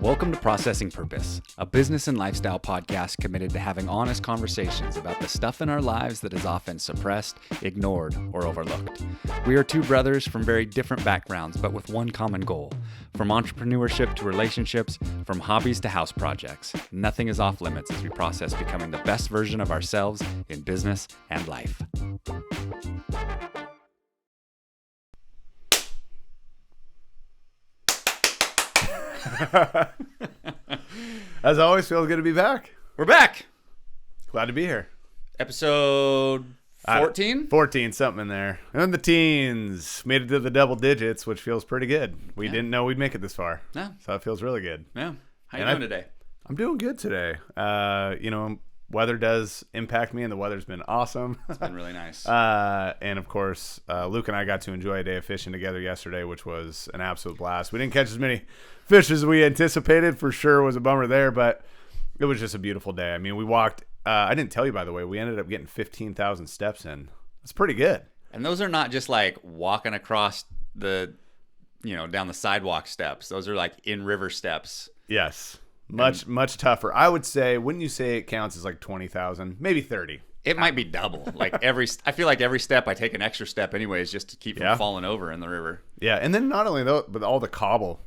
Welcome to Processing Purpose, a business and lifestyle podcast committed to having honest conversations about the stuff in our lives that is often suppressed, ignored, or overlooked. We are two brothers from very different backgrounds, but with one common goal. From entrepreneurship to relationships, from hobbies to house projects, nothing is off limits as we process becoming the best version of ourselves in business and life. As always, feels good to be back. We're back! Glad to be here. Episode 14? 14, something in there. And the teens made it to the double digits, which feels pretty good. We didn't know we'd make it this far. Yeah. So it feels really good. Yeah. How you doing today? I'm doing good today. Weather does impact me, and the weather's been awesome. It's been really nice. And of course, Luke and I got to enjoy a day of fishing together yesterday, which was an absolute blast. We didn't catch as many fish as we anticipated. For sure, was a bummer there, but it was just a beautiful day. I mean, we walked. I didn't tell you, by the way, we ended up getting 15,000 steps in. That's pretty good. And those are not just like walking across down the sidewalk steps. Those are like in river steps. Yes. Much tougher. I would say, wouldn't you say it counts as like 20,000, maybe 30? It might be double. I feel like every step I take an extra step anyways, just to keep from falling over in the river. Yeah. And then not only that, but all the cobble,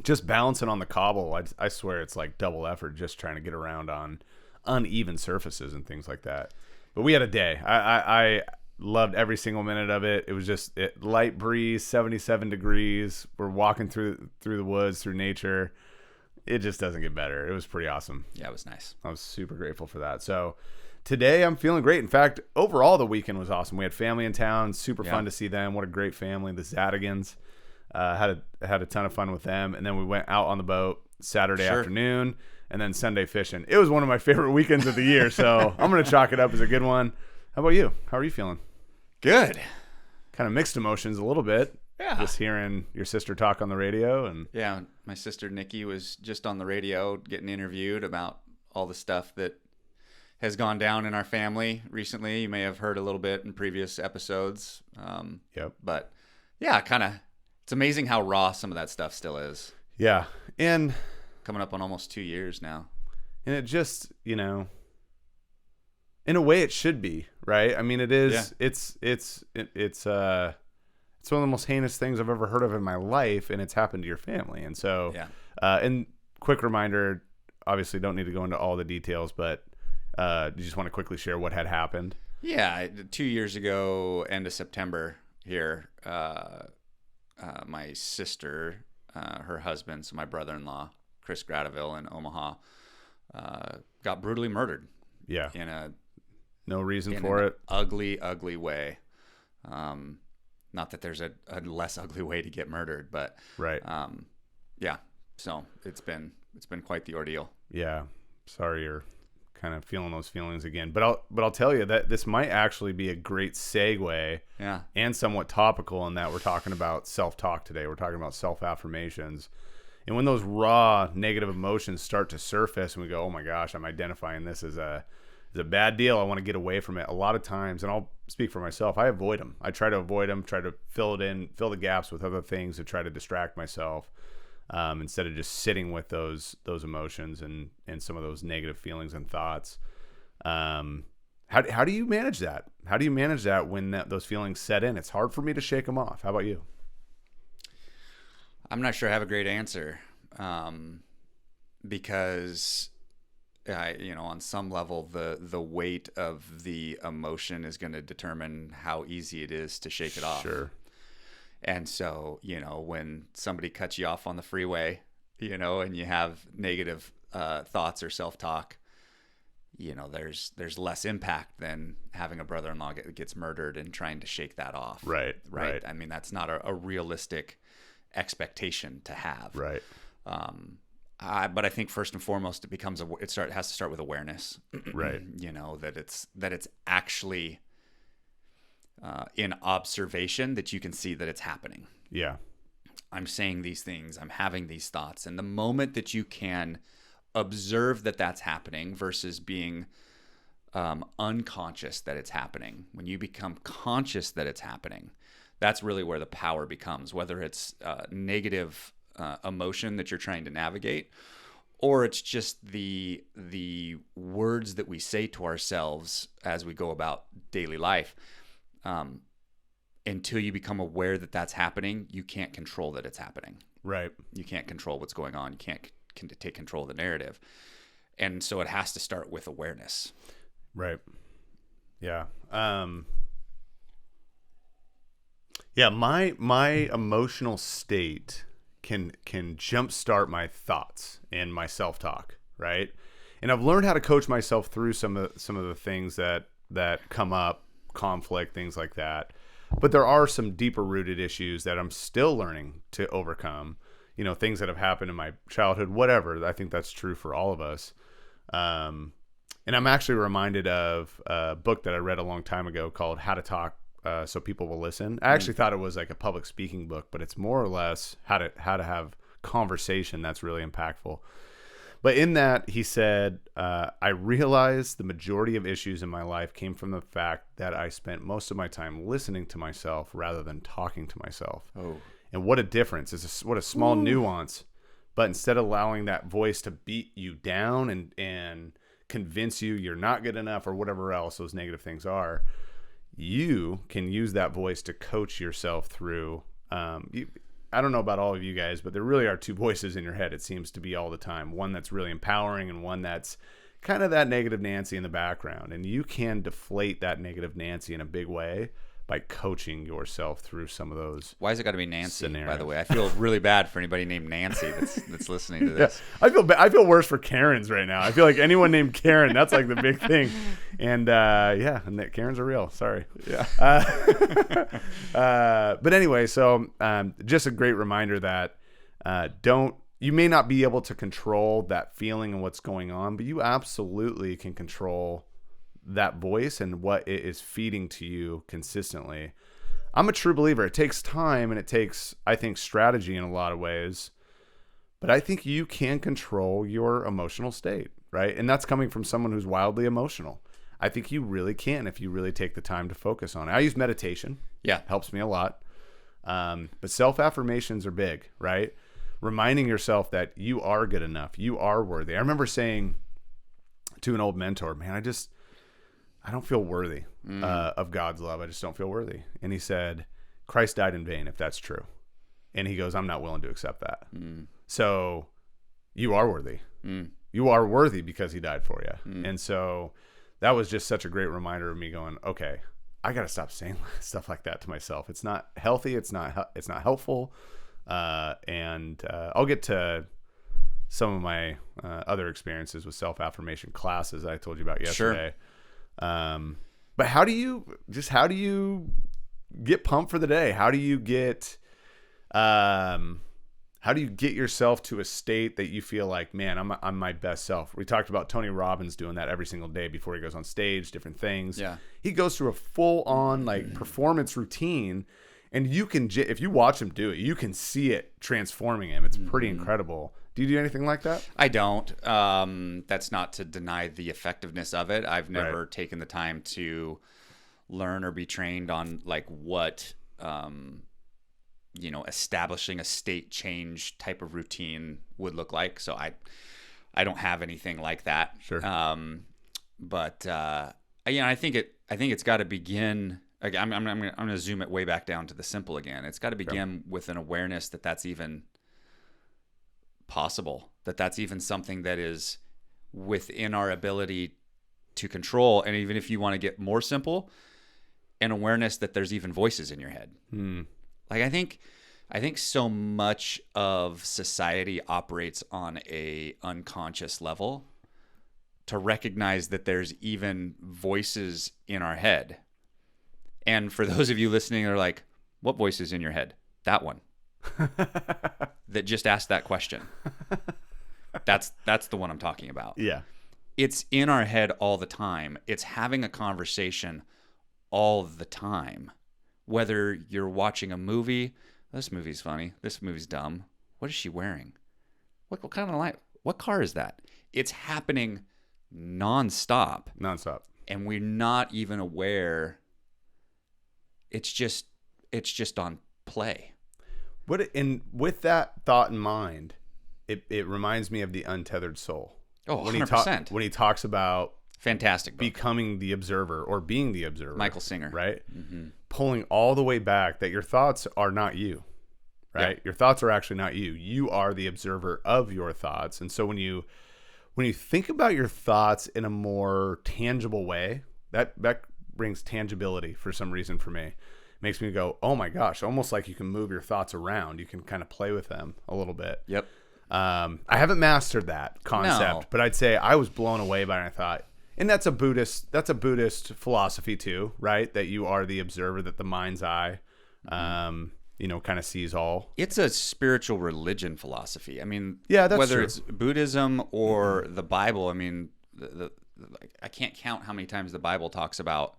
just balancing on the cobble. I swear it's like double effort just trying to get around on uneven surfaces and things like that. But we had a day. I loved every single minute of it. It was just light breeze, 77 degrees. We're walking through the woods, through nature. It just doesn't get better. It was pretty awesome. Yeah, it was nice. I was super grateful for that. So today I'm feeling great. In fact, overall the weekend was awesome. We had family in town. Super fun to see them. What a great family. The Zadigans. Had a ton of fun with them. And then we went out on the boat Saturday afternoon and then Sunday fishing. It was one of my favorite weekends of the year. So I'm going to chalk it up as a good one. How about you? How are you feeling? Good. Kind of mixed emotions a little bit. Yeah. Just hearing your sister talk on the radio. Yeah, my sister Nikki was just on the radio getting interviewed about all the stuff that has gone down in our family recently. You may have heard a little bit in previous episodes. But yeah, it's amazing how raw some of that stuff still is. Yeah. And coming up on almost 2 years now. And it just, in a way it should be, right? I mean, it is, it's one of the most heinous things I've ever heard of in my life, and it's happened to your family. And so, and quick reminder, obviously don't need to go into all the details, but do you just want to quickly share what had happened? Yeah, 2 years ago, end of September here, my sister, her husband, so my brother-in-law, Chris Gradeville in Omaha, got brutally murdered. Yeah. No reason in for an it. Ugly, ugly way. Not that there's a less ugly way to get murdered, but right. So it's been quite the ordeal. Yeah. Sorry you're kind of feeling those feelings again. But I'll tell you that this might actually be a great segue and somewhat topical in that we're talking about self-talk today. We're talking about self-affirmations. And when those raw negative emotions start to surface and we go, oh my gosh, I'm identifying this as a bad deal. I want to get away from it. A lot of times, and I'll speak for myself, I avoid them. I try to avoid them, try to fill the gaps with other things to try to distract myself instead of just sitting with those emotions and some of those negative feelings and thoughts. How do you manage that? How do you manage that when those feelings set in? It's hard for me to shake them off. How about you? I'm not sure I have a great answer because on some level, the weight of the emotion is going to determine how easy it is to shake it off. Sure. And so, when somebody cuts you off on the freeway, and you have negative thoughts or self-talk, there's less impact than having a brother-in-law gets murdered and trying to shake that off. Right. I mean, that's not a realistic expectation to have. Right. But I think first and foremost, it has to start with awareness. Right. That it's actually in observation that you can see that it's happening. Yeah. I'm saying these things. I'm having these thoughts. And the moment that you can observe that that's happening versus being unconscious that it's happening, when you become conscious that it's happening, that's really where the power becomes, whether it's negative emotion that you're trying to navigate, or it's just the words that we say to ourselves as we go about daily life. Until you become aware that that's happening, you can't control that it's happening. Right. You can't control what's going on. You can't take control of the narrative. And so it has to start with awareness. Right. Yeah. Yeah. My emotional state can jumpstart my thoughts and my self-talk. Right. And I've learned how to coach myself through some of the things that come up, conflict, things like that. But there are some deeper rooted issues that I'm still learning to overcome, things that have happened in my childhood, whatever. I think that's true for all of us. And I'm actually reminded of a book that I read a long time ago called How to Talk So People Will Listen. I actually thought it was like a public speaking book, but it's more or less how to have conversation that's really impactful. But in that, he said, I realized the majority of issues in my life came from the fact that I spent most of my time listening to myself rather than talking to myself. Oh. And what a difference. What a small nuance. But instead of allowing that voice to beat you down and convince you you're not good enough or whatever else those negative things are, you can use that voice to coach yourself through. I don't know about all of you guys, but there really are two voices in your head. It seems to be all the time. One that's really empowering and one that's kind of that negative Nancy in the background. And you can deflate that negative Nancy in a big way by coaching yourself through some of those. Why has it got to be Nancy, scenarios. By the way? I feel really bad for anybody named Nancy that's listening to this. Yeah. I feel worse for Karens right now. I feel like anyone named Karen, that's like the big thing. And and Karens are real. Sorry. Yeah. But anyway, so just a great reminder that you may not be able to control that feeling and what's going on, but you absolutely can control that voice and what it is feeding to you consistently. I'm a true believer. It takes time and it takes, I think, strategy in a lot of ways, but I think you can control your emotional state, right? And that's coming from someone who's wildly emotional. I think you really can if you really take the time to focus on it. I use meditation. Yeah. Helps me a lot. But self-affirmations are big, right? Reminding yourself that you are good enough. You are worthy. I remember saying to an old mentor, man, I don't feel worthy of God's love. I just don't feel worthy. And he said, Christ died in vain, if that's true. And he goes, I'm not willing to accept that. So you are worthy. You are worthy because he died for you. And so that was just such a great reminder of me going, okay, I got to stop saying stuff like that to myself. It's not healthy. It's not helpful. And I'll get to some of my other experiences with self-affirmation classes I told you about yesterday. Sure. But how do you get pumped for the day? How do you get yourself to a state that you feel like, man, I'm my best self? We talked about Tony Robbins doing that every single day before he goes on stage, different things. Yeah. He goes through a full on performance routine, and you can, if you watch him do it, you can see it transforming him. It's pretty incredible. Do you do anything like that? I don't. That's not to deny the effectiveness of it. I've never taken the time to learn or be trained on what, establishing a state change type of routine would look like. So I don't have anything like that. Sure. But I think it's got to begin. I'm going to zoom it way back down to the simple again. It's got to begin with an awareness that that's even possible, that's even something that is within our ability to control. And even if you want to get more simple, an awareness that there's even voices in your head. I think so much of society operates on a unconscious level to recognize that there's even voices in our head. And for those of you listening, they're like, what voice is in your head? That one. That just asked that question. That's the one I'm talking about. Yeah. It's in our head all the time. It's having a conversation all the time. Whether you're watching a movie, this movie's funny, this movie's dumb. What is she wearing? What kind of light? What car is that? It's happening nonstop. And we're not even aware. It's just on play. And with that thought in mind, it reminds me of the untethered soul. Oh, 100%. When he talks about fantastic book. Becoming the observer or being the observer. Michael Singer. Right? Mm-hmm. Pulling all the way back that your thoughts are not you. Right? Yeah. Your thoughts are actually not you. You are the observer of your thoughts. And so when you think about your thoughts in a more tangible way, that brings tangibility for some reason for me. It makes me go, oh my gosh, almost like you can move your thoughts around. You can kind of play with them a little bit. Yep. I haven't mastered that concept, but I'd say I was blown away by it. I thought, and that's a Buddhist philosophy too, right? That you are the observer, that the mind's eye, kind of sees all. It's a spiritual religion philosophy. I mean, yeah, that's whether true. It's Buddhism or the Bible. I mean, I can't count how many times the Bible talks about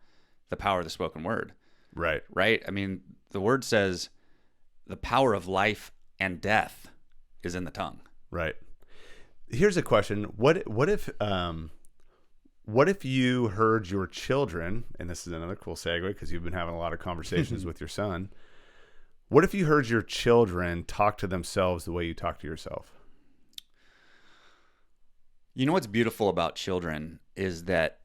the power of the spoken word. Right. Right. I mean, the word says the power of life and death is in the tongue. Right. Here's a question. What if you heard your children, and this is another cool segue because you've been having a lot of conversations with your son. What if you heard your children talk to themselves the way you talk to yourself? You know what's beautiful about children is that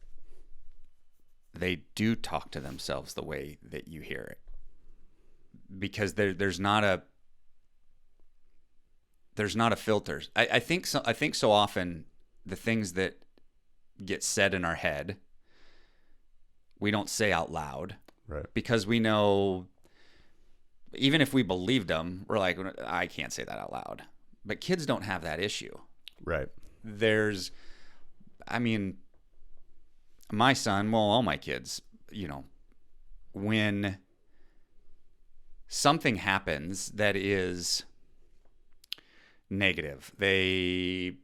they do talk to themselves the way that you hear it. Because there's not a filter. I think so often the things that get said in our head, we don't say out loud. Right. Because we know, even if we believed them, we're like, I can't say that out loud. But kids don't have that issue. Right. My son, well, all my kids, when something happens that is negative, they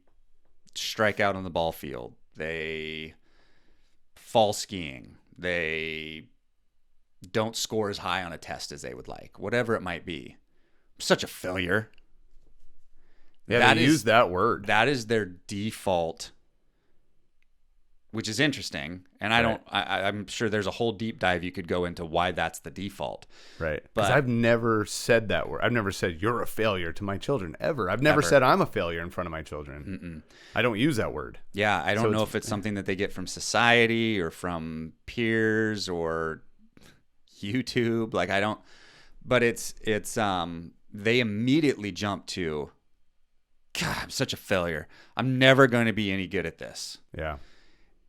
strike out on the ball field, they fall skiing, they don't score as high on a test as they would like, whatever it might be. Such a failure. Yeah, they use that word. That is their default, which is interesting. And I'm sure there's a whole deep dive you could go into why that's the default. Right. Because I've never said that word. I've never said you're a failure to my children ever. I've never said I'm a failure in front of my children. Mm-mm. I don't use that word. Yeah. I don't know if it's something that they get from society or from peers or YouTube. Like but it's they immediately jump to, God, I'm such a failure. I'm never going to be any good at this. Yeah.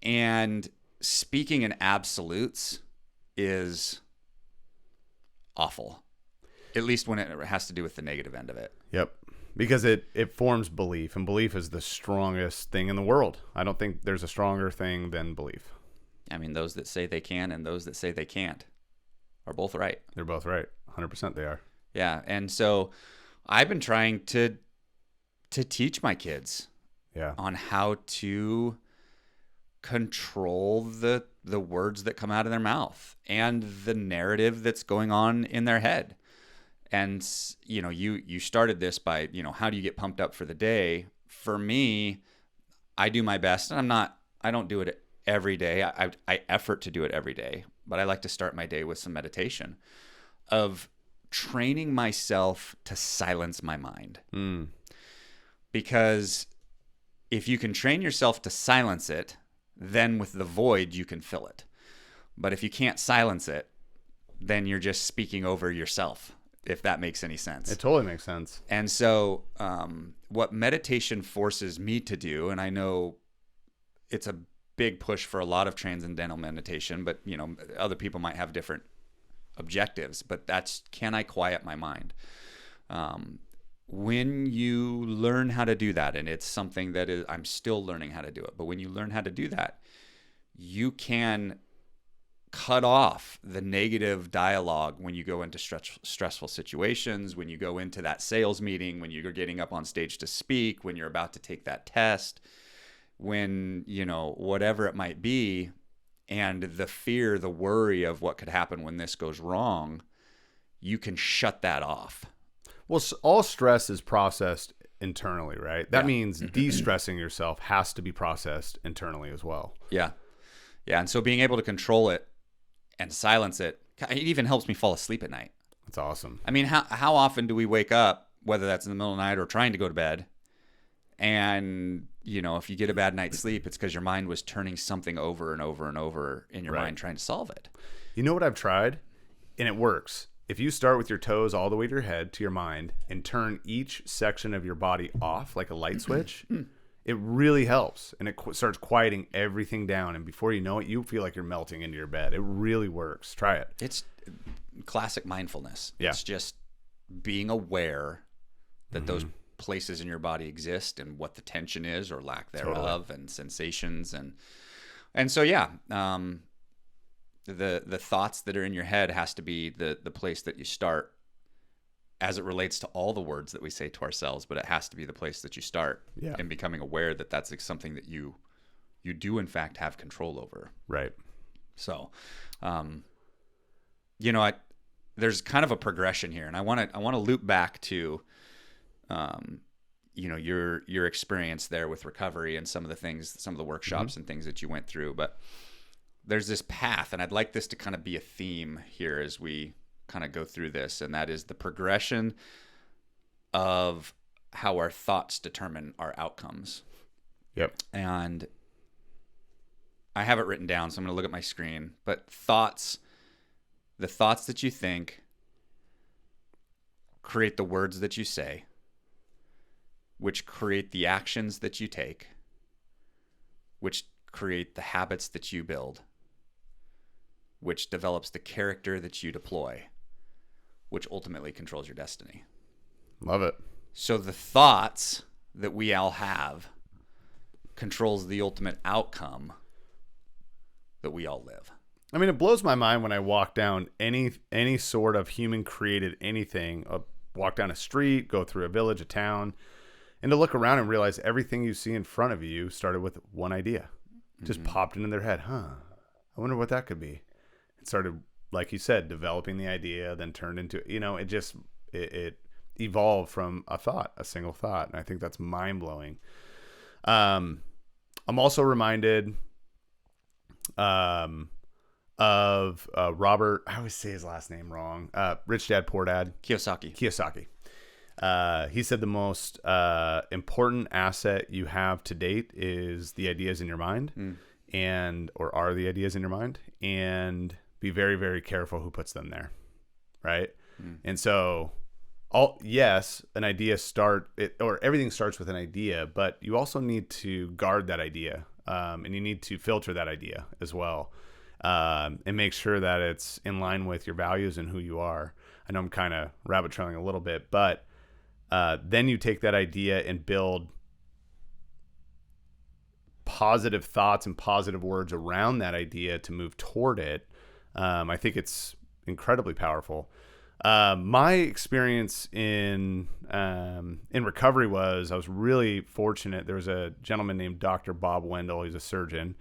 And speaking in absolutes is awful, at least when it has to do with the negative end of it. Yep. Because it forms belief, and belief is the strongest thing in the world. I don't think there's a stronger thing than belief. I mean, those that say they can and those that say they can't are both right. They're both right. 100% they are. Yeah. And so I've been trying to teach my kids on how to control the words that come out of their mouth and the narrative that's going on in their head. And you started this by, how do you get pumped up for the day? For me, I do my best, and I don't do it every day. I effort to do it every day, but I like to start my day with some meditation of training myself to silence my mind. Because if you can train yourself to silence it, then with the void, you can fill it. But if you can't silence it, then you're just speaking over yourself, if that makes any sense. It totally makes sense. And so what meditation forces me to do, and I know it's a big push for a lot of transcendental meditation, but other people might have different objectives, but that's, can I quiet my mind? When you learn how to do that, and it's something that I'm still learning how to do it, but when you learn how to do that, you can cut off the negative dialogue when you go into stressful situations, when you go into that sales meeting, when you're getting up on stage to speak, when you're about to take that test, when, whatever it might be, and the fear, the worry of what could happen when this goes wrong, you can shut that off. Well, all stress is processed internally, right? That means de-stressing yourself has to be processed internally as well. Yeah. Yeah. And so being able to control it and silence it even helps me fall asleep at night. That's awesome. I mean, how often do we wake up, whether that's in the middle of the night or trying to go to bed, and, you know, if you get a bad night's sleep, it's because your mind was turning something over and over and over in your mind trying to solve it. You know what I've tried? And it works. If you start with your toes all the way to your head, to your mind, and turn each section of your body off like a light switch, it really helps. And it starts quieting everything down. And before you know it, you feel like you're melting into your bed. It really works. Try it. It's classic mindfulness. Yeah. It's just being aware that those places in your body exist and what the tension is or lack thereof, and sensations. And so, yeah, the thoughts that are in your head has to be the place that you start as it relates to all the words that we say to ourselves, but it has to be the place that you start in becoming aware that that's something that you do in fact have control over. Right. So, you know, there's kind of a progression here, and I want to loop back to, you know, your experience there with recovery and some of the workshops and things that you went through. But there's this path, and I'd like this to kind of be a theme here as we kind of go through this, and that is the progression of how our thoughts determine our outcomes. Yep. And I have it written down, so I'm going to look at my screen. But the thoughts that you think create the words that you say, which create the actions that you take, which create the habits that you build, which develops the character that you deploy, which ultimately controls your destiny. Love it. So the thoughts that we all have controls the ultimate outcome that we all live. I mean, it blows my mind when I walk down any sort of human created anything, walk down a street, go through a village, a town, and to look around and realize everything you see in front of you started with one idea. Just popped into their head. I wonder what that could be. It started, like you said, developing the idea, then turned into, you know, it evolved from a single thought. And I think that's mind blowing. I'm also reminded, of Robert, I always say his last name wrong. Rich Dad, Poor Dad. Kiyosaki. He said the most important asset you have to date is the ideas in your mind, or are the ideas in your mind, and be very, very careful who puts them there, right? And so, an idea everything starts with an idea, but you also need to guard that idea, and you need to filter that idea as well. And make sure that it's in line with your values and who you are. I know I'm kind of rabbit trailing a little bit, but then you take that idea and build positive thoughts and positive words around that idea to move toward it. I think it's incredibly powerful. My experience in recovery was I was really fortunate. There was a gentleman named Dr. Bob Wendell. He's a surgeon.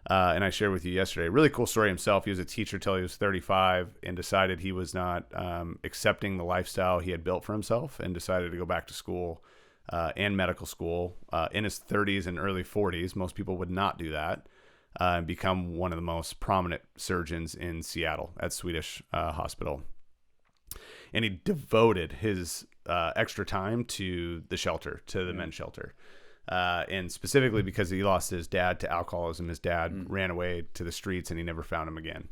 And I shared with you yesterday, really cool story himself. He was a teacher till he was 35 and decided he was not accepting the lifestyle he had built for himself and decided to go back to school and medical school in his 30s and early 40s. Most people would not do that and become one of the most prominent surgeons in Seattle at Swedish Hospital. And he devoted his extra time to the shelter, to the men's shelter. And specifically because he lost his dad to alcoholism. His dad ran away to the streets and he never found him again.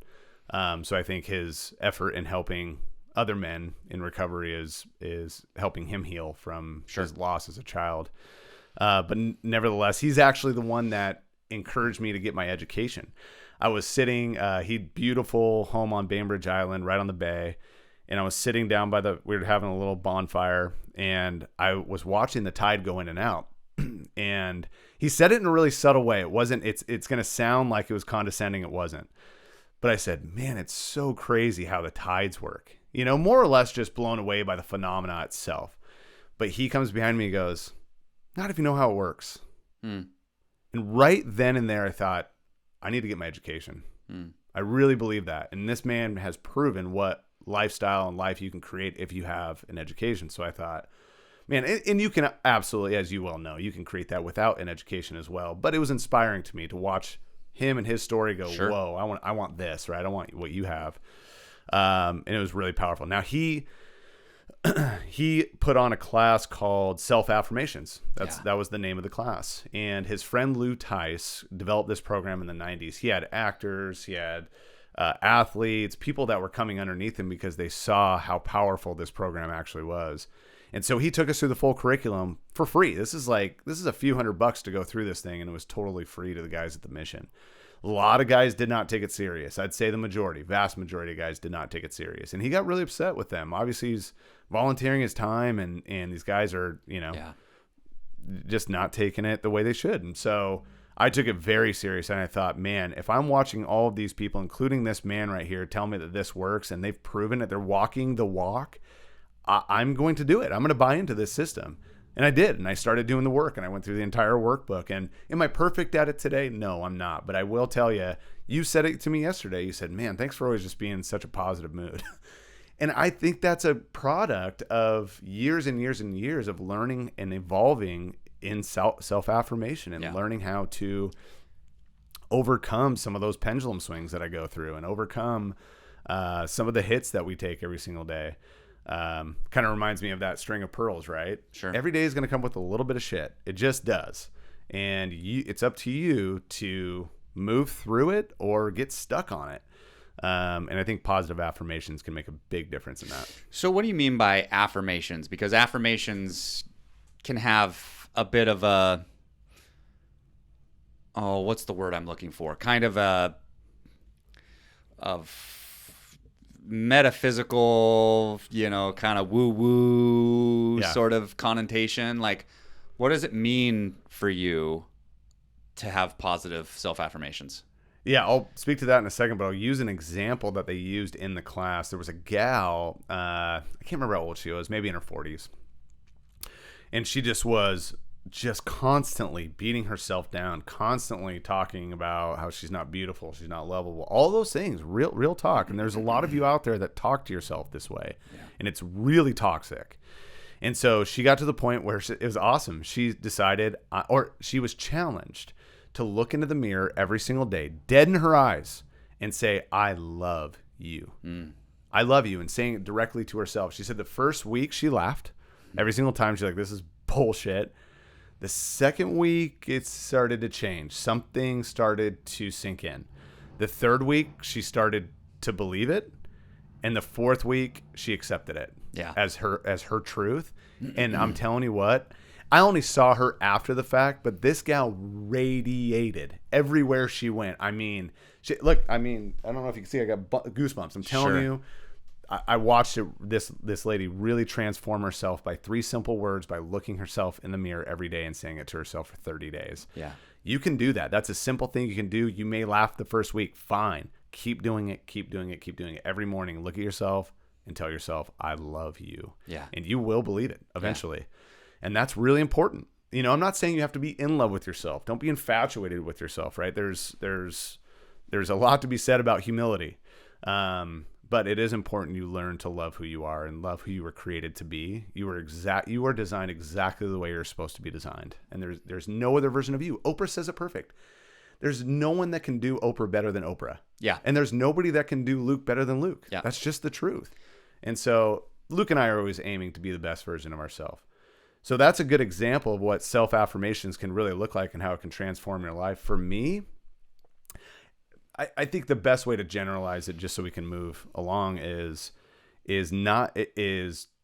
So I think his effort in helping other men in recovery is helping him heal from his loss as a child. But nevertheless, he's actually the one that encouraged me to get my education. I was sitting, beautiful home on Bainbridge Island, right on the bay. And I was sitting down we were having a little bonfire and I was watching the tide go in and out. And he said it in a really subtle way. It's going to sound like it was condescending. It wasn't. But I said, man, it's so crazy how the tides work, more or less just blown away by the phenomena itself. But he comes behind me and goes, not if you know how it works. And right then and there, I thought, I need to get my education. I really believe that. And this man has proven what lifestyle and life you can create if you have an education. So I thought, man, and you can absolutely, as you well know, you can create that without an education as well. But it was inspiring to me to watch him and his story go, whoa, I want this, right? I want what you have. And it was really powerful. Now he put on a class called Self-Affirmations. That was the name of the class. And his friend Lou Tice developed this program in the 90s. He had actors, he had athletes, people that were coming underneath him because they saw how powerful this program actually was. And so he took us through the full curriculum for free. This is a few $100 to go through this thing, and it was totally free to the guys at the mission. A lot of guys did not take it serious. I'd say the vast majority of guys did not take it serious. And he got really upset with them. Obviously, he's volunteering his time, and these guys are, just not taking it the way they should. And so I took it very serious, and I thought, man, if I'm watching all of these people, including this man right here, tell me that this works, and they've proven it, they're walking the walk, I'm going to do it. I'm going to buy into this system. And I did. And I started doing the work, and I went through the entire workbook. And am I perfect at it today? No, I'm not. But I will tell you, you said it to me yesterday. You said, man, thanks for always just being in such a positive mood. And I think that's a product of years and years and years of learning and evolving in self-affirmation and learning how to overcome some of those pendulum swings that I go through and overcome some of the hits that we take every single day. Kind of reminds me of that string of pearls, right? Sure. Every day is going to come with a little bit of shit. It just does. And it's up to you to move through it or get stuck on it. And I think positive affirmations can make a big difference in that. So what do you mean by affirmations? Because affirmations can have a bit of a, what's the word I'm looking for? Kind of metaphysical, kind of woo-woo sort of connotation. Like, what does it mean for you to have positive self-affirmations? Yeah, I'll speak to that in a second, but I'll use an example that they used in the class. There was a gal, I can't remember how old she was, maybe in her 40s. And she was constantly beating herself down, constantly talking about how she's not beautiful, she's not lovable, all those things, real talk. And there's a lot of you out there that talk to yourself this way, and it's really toxic. And so she got to the point where it was awesome. She decided, or she was challenged to look into the mirror every single day, dead in her eyes, and say, I love you. I love you, and saying it directly to herself. She said the first week she laughed. Every single time she's like, this is bullshit. The second week, it started to change. Something started to sink in. The third week, she started to believe it. And the fourth week, she accepted it as her truth. And I'm telling you what, I only saw her after the fact, but this gal radiated everywhere she went. I mean, I don't know if you can see, I got goosebumps. I'm telling you. I watched this lady really transform herself by 3 simple words, by looking herself in the mirror every day and saying it to herself for 30 days. Yeah. You can do that. That's a simple thing you can do. You may laugh the first week. Fine. Keep doing it. Keep doing it. Keep doing it. Every morning, look at yourself and tell yourself, I love you. Yeah. And you will believe it eventually. Yeah. And that's really important. I'm not saying you have to be in love with yourself. Don't be infatuated with yourself, right? There's a lot to be said about humility. But it is important you learn to love who you are and love who you were created to be. You are designed exactly the way you're supposed to be designed. And there's no other version of you. Oprah says it perfect. There's no one that can do Oprah better than Oprah. Yeah. And there's nobody that can do Luke better than Luke. Yeah. That's just the truth. And so Luke and I are always aiming to be the best version of ourselves. So that's a good example of what self-affirmations can really look like and how it can transform your life. For me, I think the best way to generalize it, just so we can move along, is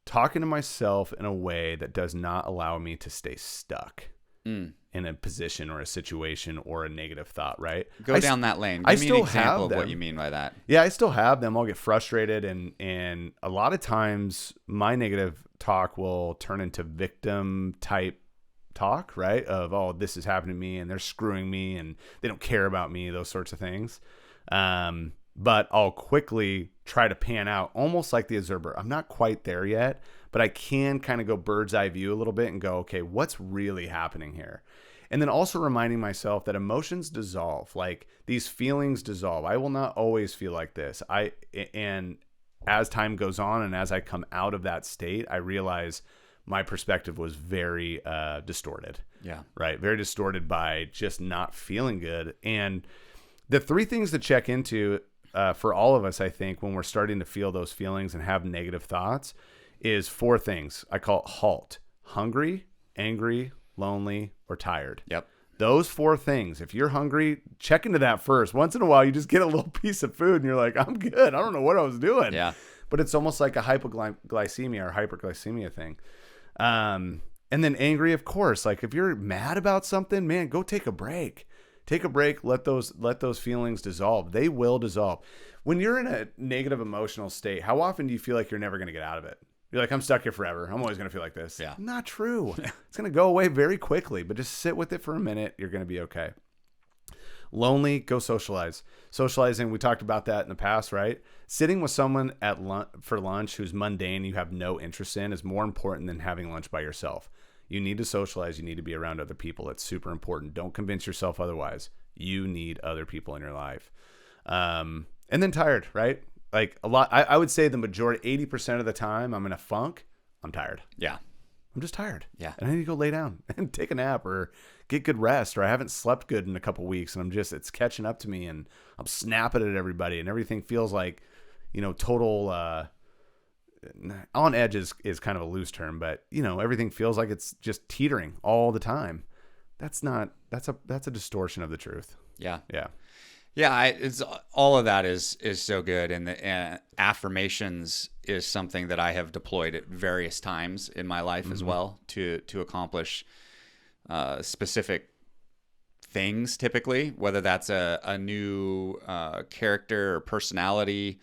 talking to myself in a way that does not allow me to stay stuck in a position or a situation or a negative thought, right? Go down that lane. Give me an example of what you mean by that. Yeah, I still have them. I'll get frustrated, and a lot of times my negative talk will turn into victim type talk, right? Of, oh, this is happening to me and they're screwing me and they don't care about me, those sorts of things. But I'll quickly try to pan out almost like the observer. I'm not quite there yet, but I can kind of go bird's eye view a little bit and go, okay, what's really happening here? And then also reminding myself that emotions dissolve, like these feelings dissolve. I will not always feel like this. And as time goes on and as I come out of that state, I realize my perspective was very distorted. Yeah. Right. Very distorted by just not feeling good. And the 3 things to check into for all of us, I think, when we're starting to feel those feelings and have negative thoughts, is 4 things. I call it HALT: hungry, angry, lonely, or tired. Yep. Those 4 things. If you're hungry, check into that first. Once in a while, you just get a little piece of food and you're like, I'm good. I don't know what I was doing. Yeah. But it's almost like a hypoglycemia or hyperglycemia thing. And then angry, of course. Like if you're mad about something, man, go take a break. Take a break. Let those feelings dissolve. They will dissolve. When you're in a negative emotional state, how often do you feel like you're never going to get out of it? You're like, I'm stuck here forever. I'm always going to feel like this. Yeah. Not true. It's going to go away very quickly, but just sit with it for a minute. You're going to be okay. Lonely, go socialize. Socializing, we talked about that in the past, right? Sitting with someone for lunch who's mundane, you have no interest in, is more important than having lunch by yourself. You need to socialize. You need to be around other people. It's super important. Don't convince yourself otherwise. You need other people in your life. And then tired, right? Like a lot, I would say the majority, 80% of the time I'm in a funk, I'm tired. Yeah. I'm just tired. Yeah. And I need to go lay down and take a nap or get good rest, or I haven't slept good in a couple weeks and it's catching up to me and I'm snapping at everybody and everything feels like, total, on edge is kind of a loose term, but everything feels like it's just teetering all the time. That's a distortion of the truth. Yeah. Yeah. Yeah, it's all of that is so good, and the affirmations is something that I have deployed at various times in my life as well to accomplish specific things. Typically, whether that's a new character or personality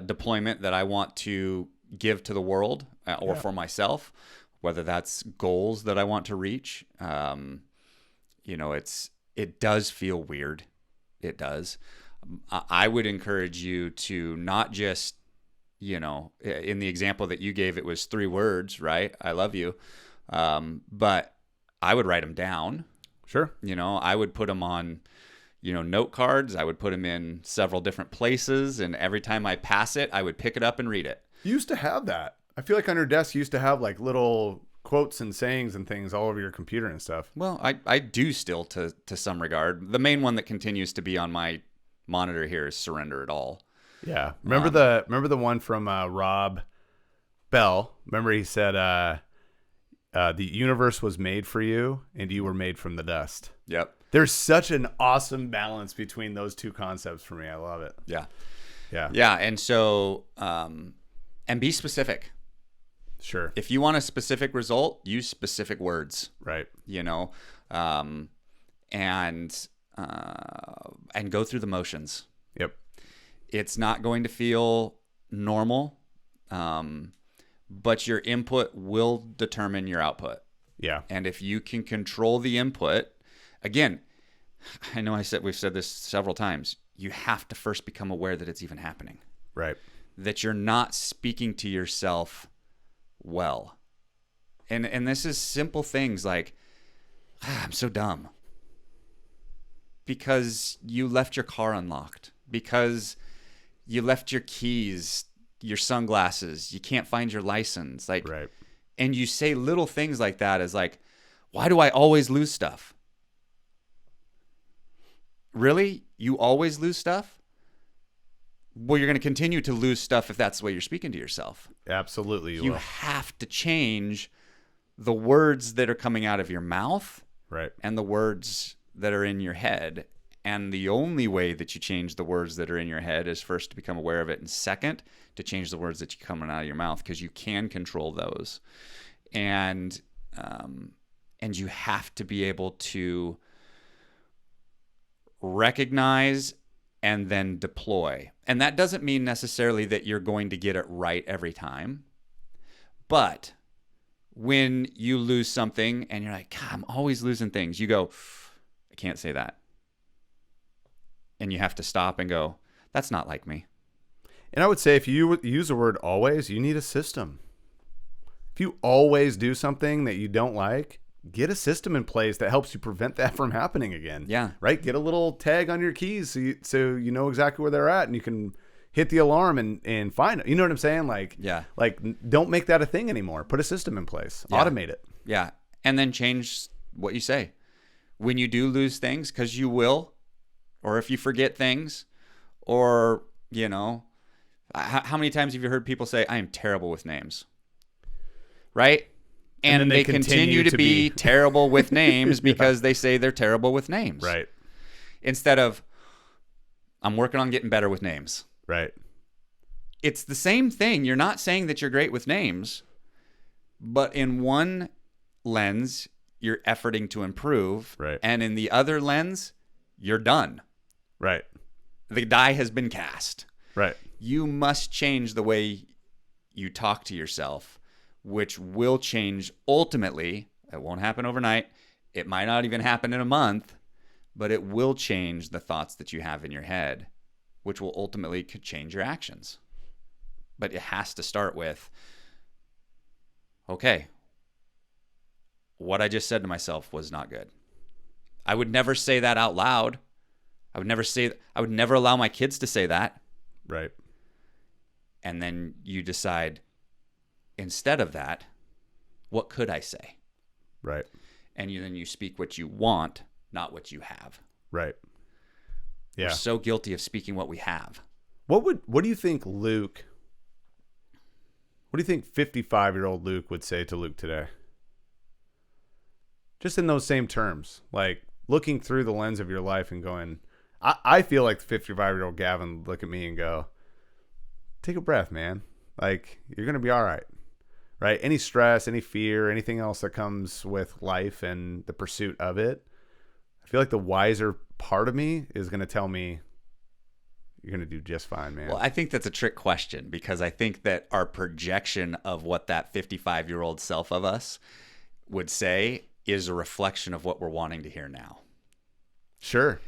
deployment that I want to give to the world or for myself, whether that's goals that I want to reach. It does feel weird. It does. I would encourage you to not just, in the example that you gave, it was 3 words, right? I love you. But I would write them down. Sure. I would put them on, note cards. I would put them in several different places. And every time I pass it, I would pick it up and read it. You used to have that. I feel like on your desk, you used to have like little quotes and sayings and things all over your computer and stuff. Well, I do still to some regard. The main one that continues to be on my monitor here is surrender it all. Yeah. Remember the one from Rob Bell? Remember he said the universe was made for you and you were made from the dust. Yep. There's such an awesome balance between those 2 concepts for me. I love it. Yeah. Yeah. Yeah. And so and be specific. Sure. If you want a specific result, use specific words. Right. And go through the motions. Yep. It's not going to feel normal, but your input will determine your output. Yeah. And if you can control the input, again, I know we've said this several times, you have to first become aware that it's even happening. Right. That you're not speaking to yourself well. And this is simple things like, I'm so dumb. Because you left your car unlocked. Because you left your keys, your sunglasses. You can't find your license. Right. And you say little things like that as like, why do I always lose stuff? Really? You always lose stuff? Well, you're going to continue to lose stuff if that's the way you're speaking to yourself. Absolutely. You have to change the words that are coming out of your mouth, right, and the words that are in your head. And the only way that you change the words that are in your head is first to become aware of it, and second, to change the words that are coming out of your mouth, because you can control those. And you have to be able to recognize and then deploy. And that doesn't mean necessarily that you're going to get it right every time. But when you lose something and you're like, God, I'm always losing things, you go, I can't say that. And you have to stop and go, that's not like me. And I would say if you use the word always, you need a system. If you always do something that you don't like, get a system in place that helps you prevent that from happening again. Yeah. Right? Get a little tag on your keys so you know exactly where they're at and you can hit the alarm and find it. You know what I'm saying? Like, yeah. Like, don't make that a thing anymore. Put a system in place. Yeah. Automate it. Yeah. And then change what you say. When you do lose things, because you will, or if you forget things, or You know, how many times have you heard people say, I am terrible with names? Right? And they continue to be terrible with names because they say they're terrible with names. Right. Instead of, I'm working on getting better with names. Right. It's the same thing. You're not saying that you're great with names, but in one lens, you're efforting to improve. Right. And in the other lens, you're done. Right. The die has been cast. Right. You must change the way you talk to yourself, which will change ultimately. It won't happen overnight. It might not even happen in a month, but it will change the thoughts that you have in your head, which will ultimately could change your actions. But it has to start with, okay, what I just said to myself was not good. I would never say that out loud. I would never allow my kids to say that. Right. And then you decide, instead of that, what could I say? Right. And then you speak what you want, not what you have. Right. Yeah. We're so guilty of speaking what we have. What do you think 55-year-old Luke would say to Luke today? Just in those same terms, like looking through the lens of your life and going, I feel like the 55-year-old Gavin would look at me and go, take a breath, man. Like, you're going to be all right. Right? Any stress, any fear, anything else that comes with life and the pursuit of it, I feel like the wiser part of me is going to tell me, you're going to do just fine, man. Well, I think that's a trick question, because I think that our projection of what that 55-year-old self of us would say is a reflection of what we're wanting to hear now. Sure.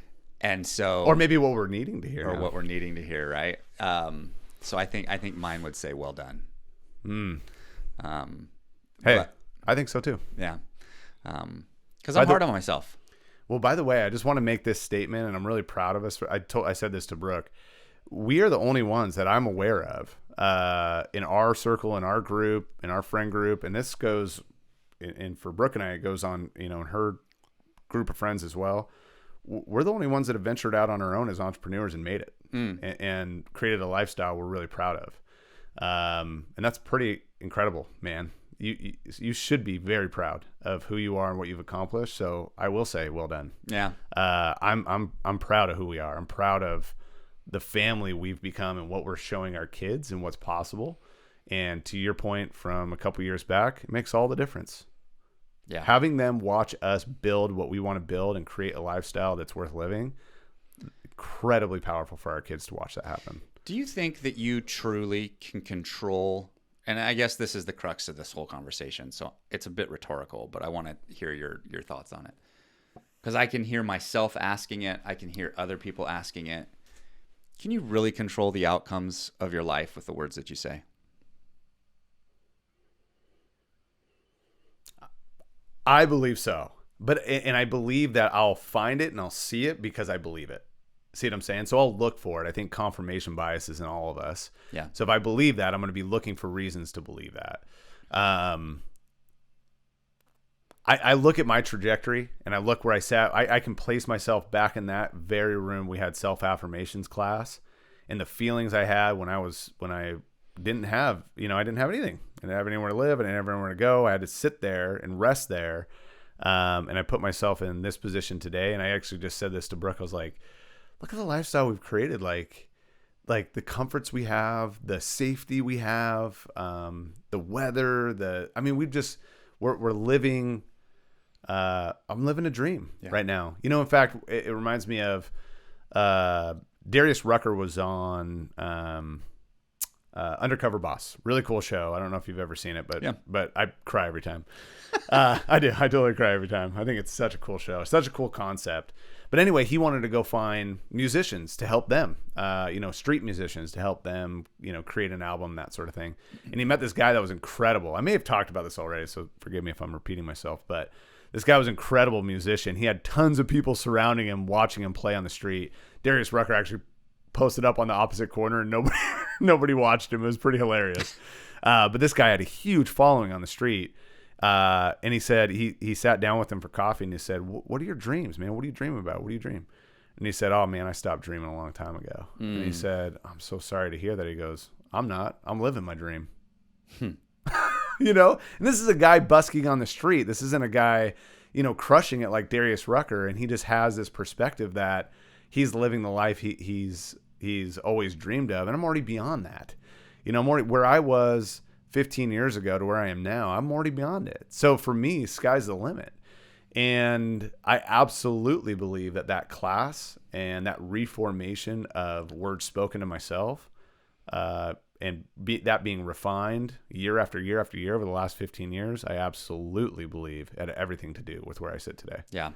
And so, or maybe what we're needing to hear, what we're needing to hear, right? So I think mine would say, "Well done." Hey, but, I think so too. Yeah, because I'm hard on myself. Well, by the way, I just want to make this statement, and I'm really proud of us. I said this to Brooke. We are the only ones that I'm aware of in our circle, in our group, in our friend group, and this goes, and for Brooke and I, it goes on, in her group of friends as well. We're the only ones that have ventured out on our own as entrepreneurs and made it and created a lifestyle we're really proud of. And that's pretty incredible, man. You should be very proud of who you are and what you've accomplished. So I will say, well done. Yeah. I'm proud of who we are. I'm proud of the family we've become and what we're showing our kids and what's possible. And to your point from a couple years back, it makes all the difference. Yeah. Having them watch us build what we want to build and create a lifestyle that's worth living, incredibly powerful for our kids to watch that happen. Do you think that you truly can control, and I guess this is the crux of this whole conversation, so it's a bit rhetorical, but I want to hear your thoughts on it. Because I can hear myself asking it. I can hear other people asking it. Can you really control the outcomes of your life with the words that you say? I believe so. And I believe that I'll find it and I'll see it because I believe it. See what I'm saying? So I'll look for it. I think confirmation bias is in all of us. Yeah. So if I believe that, I'm going to be looking for reasons to believe that. I look at my trajectory and I look where I sat. I can place myself back in that very room we had self-affirmations class, and the feelings I had when I didn't have, I didn't have anything. I didn't have anywhere to live. I didn't have anywhere to go. I had to sit there and rest there. And I put myself in this position today. And I actually just said this to Brooke. I was like, look at the lifestyle we've created. Like the comforts we have, the safety we have, the weather, we're living, I'm living a dream right now. In fact, it reminds me of, Darius Rucker was on, Undercover Boss. Really cool show. I don't know if you've ever seen it, but I cry every time. I do. I totally cry every time. I think it's such a cool show. Such a cool concept. But anyway, he wanted to go find musicians to help them, street musicians to help them, create an album, that sort of thing. And he met this guy that was incredible. I may have talked about this already, so forgive me if I'm repeating myself, but this guy was an incredible musician. He had tons of people surrounding him, watching him play on the street. Darius Rucker actually posted up on the opposite corner and nobody watched him. It was pretty hilarious. But this guy had a huge following on the street. And he said he sat down with him for coffee and he said, what are your dreams, man? What do you dream about? What do you dream? And he said, oh man, I stopped dreaming a long time ago. And he said, I'm so sorry to hear that. He goes, I'm not. I'm living my dream. You know? And this is a guy busking on the street. This isn't a guy, you know, crushing it like Darius Rucker. And he just has this perspective that he's living the life he's always dreamed of. And I'm already beyond that. You know, I'm already where I was 15 years ago to where I am now. I'm already beyond it. So for me, sky's the limit. And I absolutely believe that class and that reformation of words spoken to myself, and that being refined year after year after year over the last 15 years, I absolutely believe had everything to do with where I sit today. Yeah.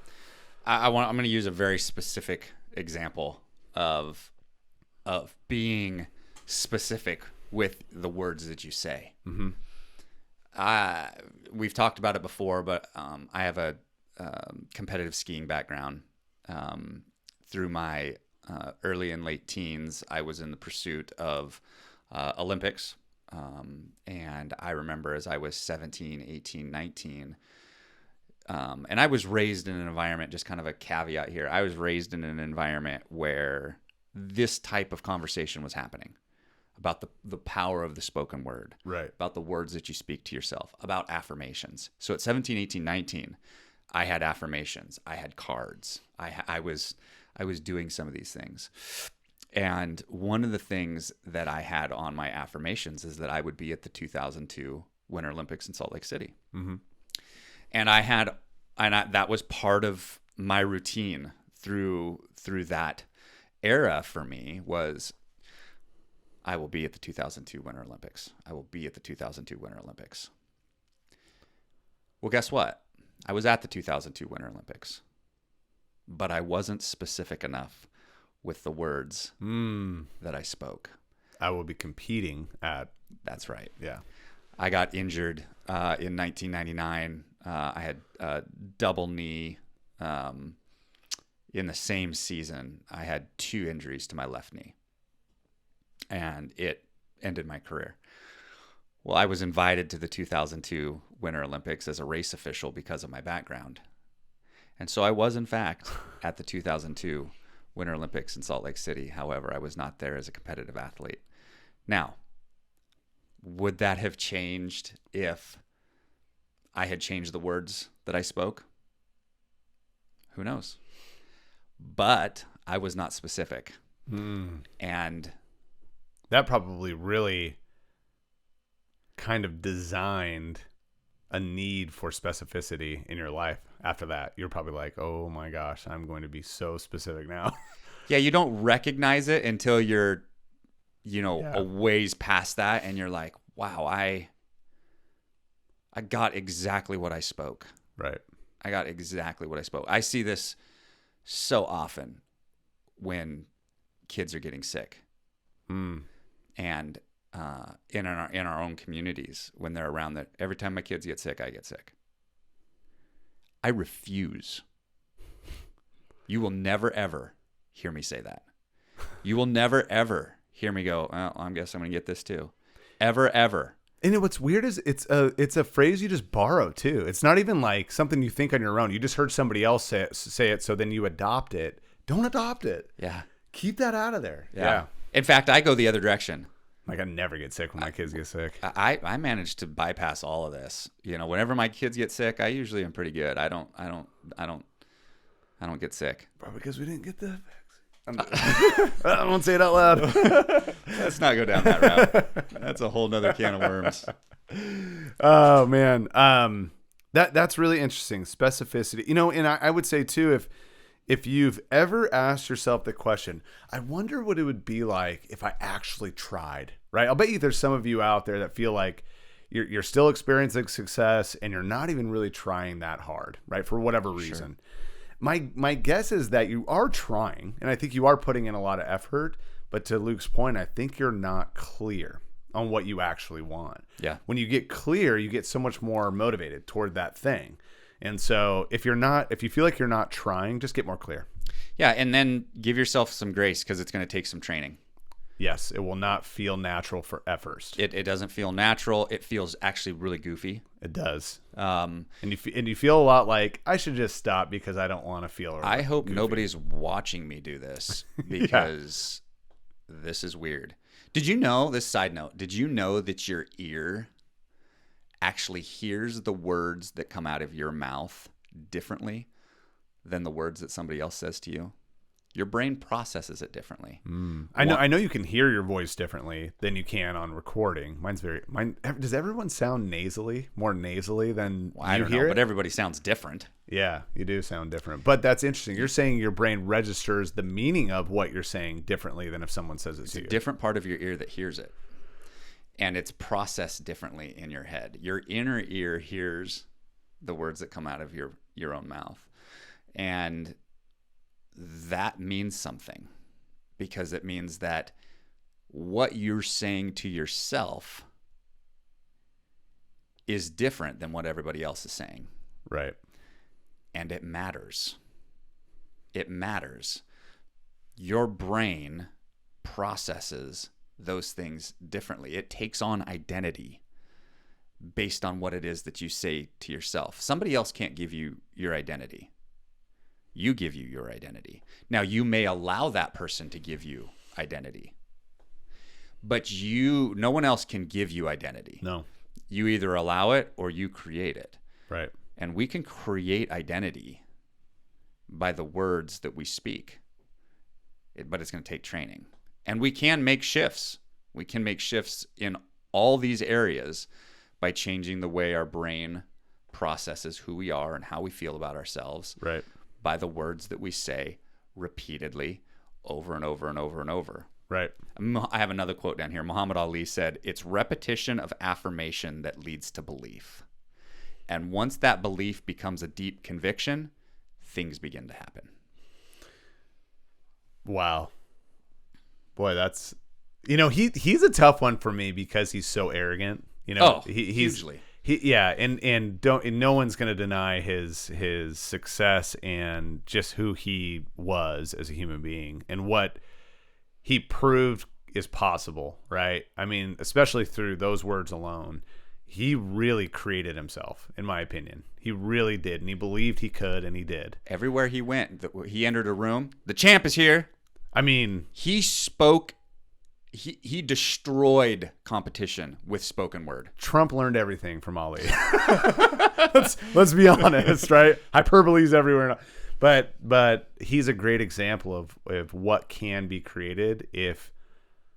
I'm going to use a very specific example of being specific with the words that you say. Mm-hmm. We've talked about it before, but I have a competitive skiing background. Through my early and late teens, I was in the pursuit of Olympics. And I remember as I was 17, 18, 19, and I was raised in an environment, just kind of a caveat here, I was raised in an environment where this type of conversation was happening about the power of the spoken word, right? About the words that you speak to yourself, about affirmations. So at 17, 18, 19, I had affirmations. I had cards. I was doing some of these things. And one of the things that I had on my affirmations is that I would be at the 2002 Winter Olympics in Salt Lake City. Mm-hmm. And that was part of my routine through that era for me was, I will be at the 2002 Winter Olympics. I will be at the 2002 Winter Olympics. Well, guess what? I was at the 2002 Winter Olympics, but I wasn't specific enough with the words that I spoke. I will be competing at. That's right. Yeah. I got injured in 1999. I had a double knee. In the same season, I had 2 injuries to my left knee, and it ended my career. Well, I was invited to the 2002 Winter Olympics as a race official because of my background. And so I was, in fact, at the 2002 Winter Olympics in Salt Lake City. However, I was not there as a competitive athlete. Now, would that have changed if I had changed the words that I spoke? Who knows? But I was not specific. And that probably really kind of designed a need for specificity in your life. After that, you're probably like, oh my gosh, I'm going to be so specific now. Yeah, you don't recognize it until you're, a ways past that, and you're like, wow, I got exactly what I spoke. Right. I got exactly what I spoke. I see this so often when kids are getting sick. And in our own communities, when they're around, that every time my kids get sick, I get sick. I refuse. You will never, ever hear me say that. You will never, ever hear me go, well, I guess I'm going to get this too. Ever, ever. And what's weird is it's a phrase you just borrow too. It's not even like something you think on your own. You just heard somebody else say it, so then you adopt it. Don't adopt it. Yeah. Keep that out of there. Yeah. In fact, I go the other direction. Like, I never get sick when my kids get sick. I manage to bypass all of this. Whenever my kids get sick, I usually am pretty good. I don't get sick. Probably because we didn't get the vaccine. I won't say it out loud. Let's not go down that route. That's a whole nother can of worms. Oh man. That's really interesting. Specificity. And I would say too, if you've ever asked yourself the question, I wonder what it would be like if I actually tried, right? I'll bet you there's some of you out there that feel like you're still experiencing success and you're not even really trying that hard, right? For whatever reason. Sure. My guess is that you are trying, and I think you are putting in a lot of effort, but to Luke's point, I think you're not clear on what you actually want. Yeah. When you get clear, you get so much more motivated toward that thing. And so if you feel like you're not trying, just get more clear. Yeah, and then give yourself some grace because it's going to take some training. Yes, it will not feel natural at first. It doesn't feel natural. It feels actually really goofy. It does. And you feel a lot like, I should just stop because I don't want to feel I hope goofy. Nobody's watching me do this because this is weird. Did you know, this side note, did you know that your ear actually hears the words that come out of your mouth differently than the words that somebody else says to you? Your brain processes it differently. I know you can hear your voice differently than you can on recording. Does everyone sound more nasally than I don't know, but everybody sounds different. Yeah, you do sound different. But that's interesting. You're saying your brain registers the meaning of what you're saying differently than if someone says it to you. It's a different part of your ear that hears it. And it's processed differently in your head. Your inner ear hears the words that come out of your own mouth. And that means something, because it means that what you're saying to yourself is different than what everybody else is saying. Right. And it matters. It matters. Your brain processes those things differently. It takes on identity based on what it is that you say to yourself. Somebody else can't give you your identity. You give you your identity. Now, you may allow that person to give you identity, but no one else can give you identity. No. You either allow it or you create it. Right. And we can create identity by the words that we speak, but it's going to take training. And we can make shifts. We can make shifts in all these areas by changing the way our brain processes who we are and how we feel about ourselves. Right. By the words that we say repeatedly over and over and over and over. Right. I have another quote down here. Muhammad Ali said, "It's repetition of affirmation that leads to belief. And once that belief becomes a deep conviction, things begin to happen." Wow. Boy, that's, he's a tough one for me because he's so arrogant. He's hugely. And no one's going to deny his success and just who he was as a human being and what he proved is possible, right? I mean, especially through those words alone, he really created himself, in my opinion. He really did, and he believed he could, and he did. Everywhere he went, he entered a room, the champ is here. I mean, he spoke. He destroyed competition with spoken word. Trump learned everything from Ali. let's be honest, right? Hyperbole's everywhere. But he's a great example of what can be created if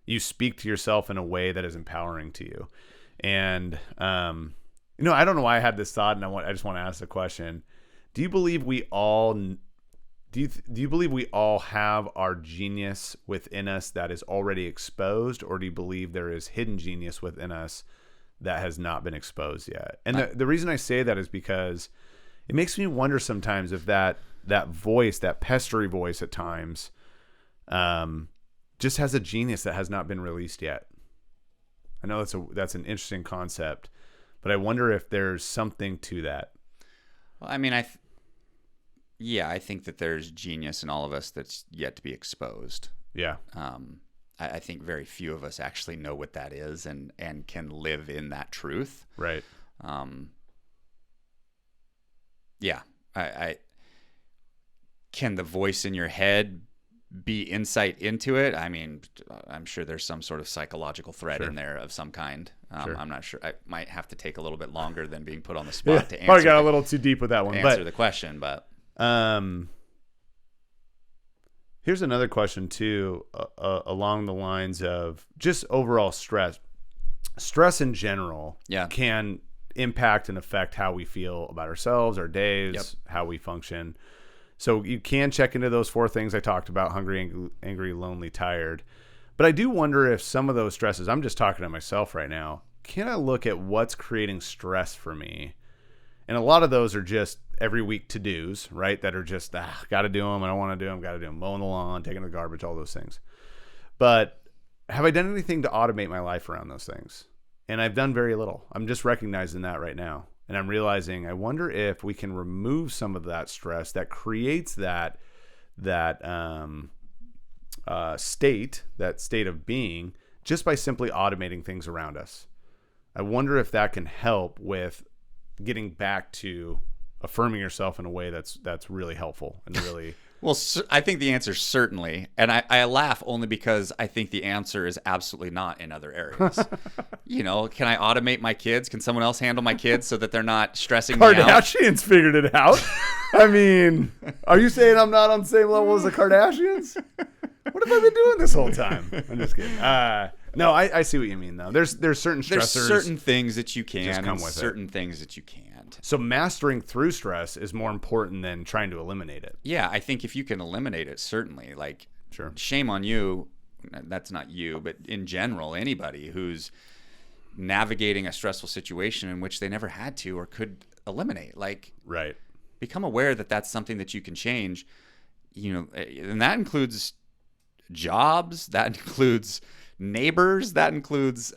you speak to yourself in a way that is empowering to you. And I don't know why I had this thought, and I just want to ask the question: Do you believe we all? Do you believe we all have our genius within us that is already exposed, or do you believe there is hidden genius within us that has not been exposed yet? And the reason I say that is because it makes me wonder sometimes if that voice, that pestery voice at times, just has a genius that has not been released yet. I know that's an interesting concept, but I wonder if there's something to that. Well, I mean, I think that there's genius in all of us that's yet to be exposed. Yeah. I think very few of us actually know what that is and can live in that truth. Right. Yeah. I can the voice in your head be insight into it? I mean, I'm sure there's some sort of psychological thread in there of some kind. Sure. I'm not sure. I might have to take a little bit longer than being put on the spot to answer. Probably got a little too deep with that one. Answer the question, but. Here's another question too, along the lines of just overall stress. Stress in general can impact and affect how we feel about ourselves, our days, how we function. So you can check into those 4 things I talked about: hungry, angry, lonely, tired. But I do wonder if some of those stresses, I'm just talking to myself right now, can I look at what's creating stress for me? And a lot of those are just every week to-dos, right? That are just, got to do them. I don't want to do them. Got to do them. Mowing the lawn, taking the garbage, all those things. But have I done anything to automate my life around those things? And I've done very little. I'm just recognizing that right now. And I'm realizing, I wonder if we can remove some of that stress that creates that state, that state of being, just by simply automating things around us. I wonder if that can help with getting back to affirming yourself in a way that's really helpful and really. Well, I think the answer is certainly, and I laugh only because I think the answer is absolutely not in other areas. Can I automate my kids? Can someone else handle my kids so that they're not stressing me out? Kardashians figured it out. I mean, are you saying I'm not on the same level as the Kardashians? What have I been doing this whole time? I'm just kidding. No, I see what you mean, though. There's certain stressors. There's certain things that you can and certain things that you can't. So mastering through stress is more important than trying to eliminate it. Yeah, I think if you can eliminate it, certainly. Like, sure. Shame on you. That's not you, but in general, anybody who's navigating a stressful situation in which they never had to or could eliminate. Like, right. Become aware that that's something that you can change. And that includes jobs. That includes neighbors. That includes,